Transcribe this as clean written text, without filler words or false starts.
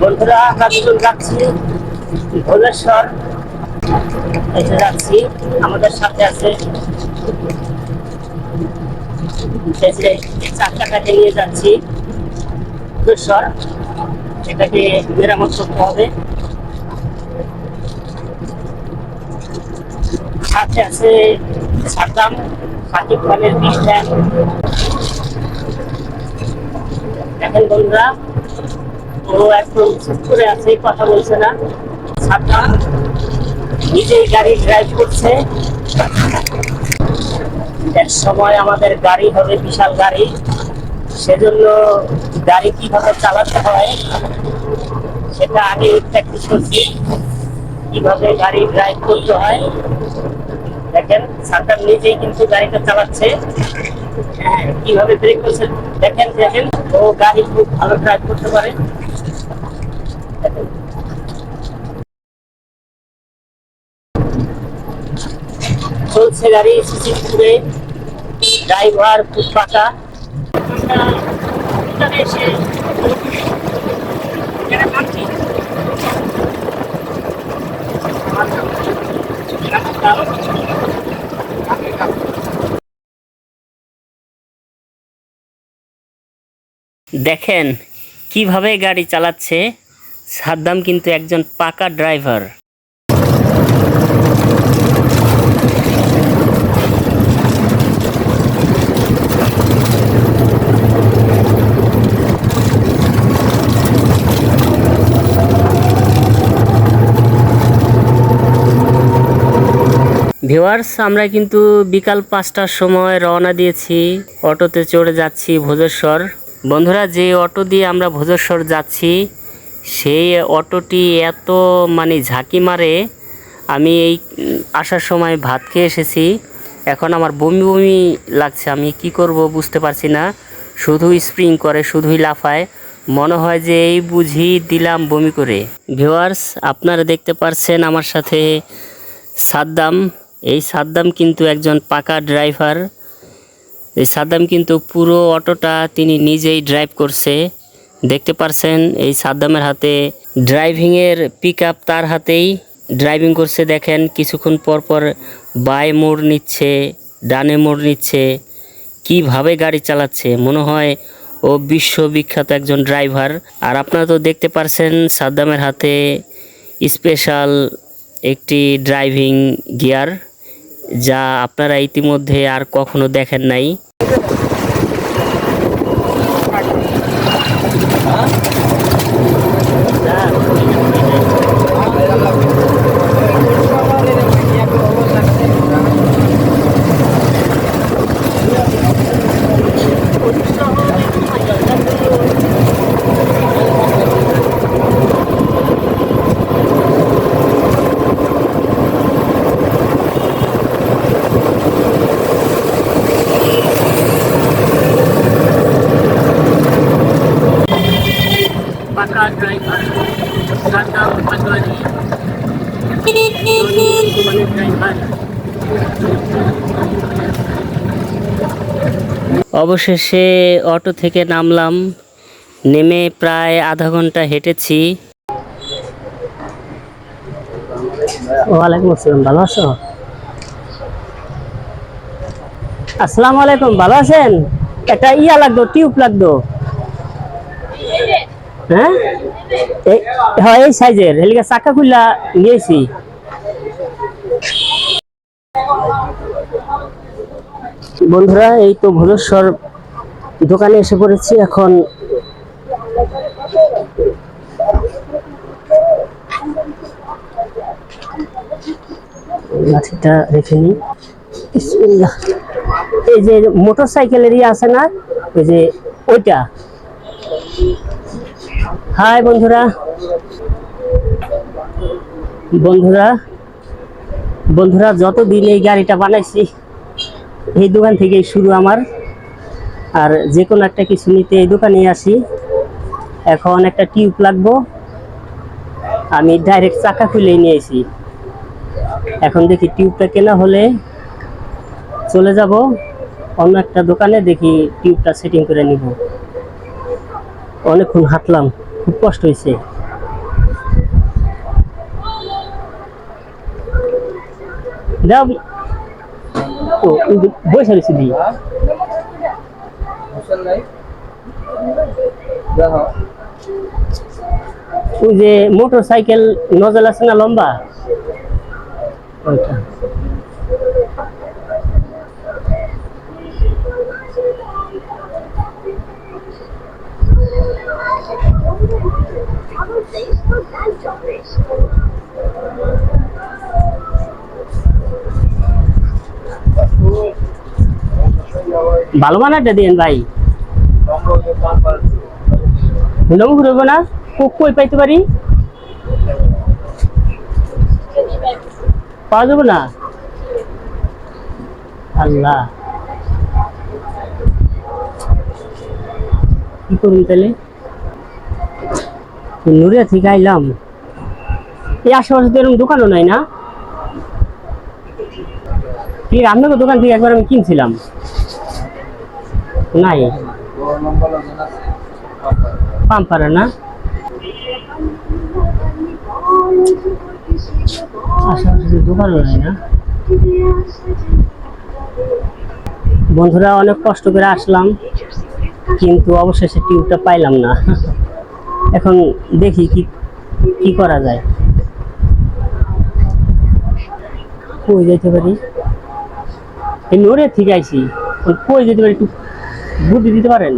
বন্ধুরা আমরা দুজন যাচ্ছি ভোলেশ্বর, এসে যাচ্ছি। আমাদের সাথে আছে 4 টাকাকে নিয়ে যাচ্ছি ভোলেশ্বর। এটাকে মেরামত করতে হবে। সাথে আছে সাদ্দাম, সাকিব খানের বিশাল। দেখেন বন্ধুরা, ও একদম চুপ করে আছে, কথা বলছে না। সাদ্দাম নিজেই গাড়ি ড্রাইভ করছে। এক সময় আমাদের গাড়ি হবে বিশাল গাড়ি, সেজন্য গাড়ি কিভাবে চালাতে হয় সেটা আগে প্র্যাকটিস করছি, কিভাবে গাড়ি ড্রাইভ করতে হয়। দেখেন সাদ্দাম নিজেই কিন্তু গাড়িটা চালাচ্ছে। হ্যাঁ, কিভাবে ব্রেক করছে দেখেন। দেখেন ও গাড়ি খুব ভালো ড্রাইভ করতে পারে। চলছে গাড়ি সিসিপুরে, ড্রাইভার খুব পাকা। এসে দেখেন কিভাবে গাড়ি চালাচ্ছে। সাদ্দাম কিন্তু একজন পাকা ড্রাইভার। ভিউয়ার্স, আমরা কিন্তু বিকাল 5টার সময় রওনা দিয়েছি, অটোতে চড়ে যাচ্ছি ভোজেশ্বর। বন্ধুরা, যে অটো দিয়ে আমরা ভোজেশ্বর যাচ্ছি সেই অটোটি এত ঝাঁকি মারে। আমি এই আসার সময় ভাত খেয়ে এসেছি, এখন আমার বমি বমি লাগছে। আমি কি করব বুঝতে পারছি না। শুধুই স্প্রিং করে, শুধুই লাফায়, মনে হয় যে এই বুঝি দিলাম বমি করে। ভিউয়ার্স, আপনারা দেখতে পারছেন আমার সাথে সাদ্দাম। এই সাদ্দাম কিন্তু একজন পাকা ড্রাইভার। এই সাদ্দাম কিন্তু পুরো অটোটা তিনি নিজেই ড্রাইভ করছে। দেখতে পারছেন এই সাদ্দামের হাতে ড্রাইভিংয়ের পিকআপ, তার হাতেই ড্রাইভিং করছে। দেখেন কিছুক্ষণ পর পর বাঁয়ে মোড় নিচ্ছে, ডানে মোড় নিচ্ছে, কিভাবে গাড়ি চালাচ্ছে। মনে হয় ও বিশ্ববিখ্যাত একজন ড্রাইভার। আর আপনারা তো দেখতে পারছেন সাদ্দামের হাতে স্পেশাল একটি ড্রাইভিং গিয়ার, যা আপনারা ইতিমধ্যে আর কখনো দেখেন নাই। অবশেষে অটো থেকে নামলাম, নেমে প্রায় আধা ঘন্টা হেঁটেছি। ওয়ালাইকুম আসসালাম, ভালো আছো? আসসালামু আলাইকুম, ভালো আছেন? একটা ইয়া লাগতো, টিউব লাগতো। হ্যাঁ, হ্যাঁ এই সাইজের এলিকা চাকা খুললা নিয়েছি। বন্ধুরা, এই তো ভোলেশ্বর দোকানে এসে পড়েছি। এখন লাঠিটা রেখে নিই। এই যে মোটর সাইকেলেরই আছে না, ওই যে ওইটা। হাই বন্ধুরা, বন্ধুরা বন্ধুরা যতদিন এই গাড়িটা বানাইছি এই দোকান থেকেই শুরু আমার। আর যে কোনো একটা কিছু নিতে এই দোকানে আসি। এখন একটা টিউব লাগবো, আমি ডাইরেক্ট চাকা খুলেই নিয়েছি। এখন দেখি টিউবটা কেনা হলে চলে যাব অন্য একটা দোকানে, দেখি টিউবটা সেটিং করে নিব। অনেকক্ষণ হাঁটলাম, খুব কষ্ট হয়েছে। দাও ও বসে রয়েছে দি ওই যে মোটর সাইকেল নজল আছে না লম্বা ওইটা ভালো মানাটা দিন ভাই নম্বর ঘুরবো না কই পাইতে পারি পাওয়া যাবে না আল্লাহ কি করুন তাহলে নুরিয়া থেকে আইলাম এই আশেপাশে তো এরকম দোকানও নাই না ঠিক আপনাকে দোকান থেকে একবার আমি কিনছিলাম নাই পাম্পারে না আশেপাশে দোকানও নাই না বন্ধুরা অনেক কষ্ট করে আসলাম কিন্তু অবশেষে টিউবটা পাইলাম না এখন দেখি কি কি করা যায় কই যেতে পারি এই নড়ে ঠিক আইছি কই যেতে পারি একটু বুদ্ধি দিতে পারেন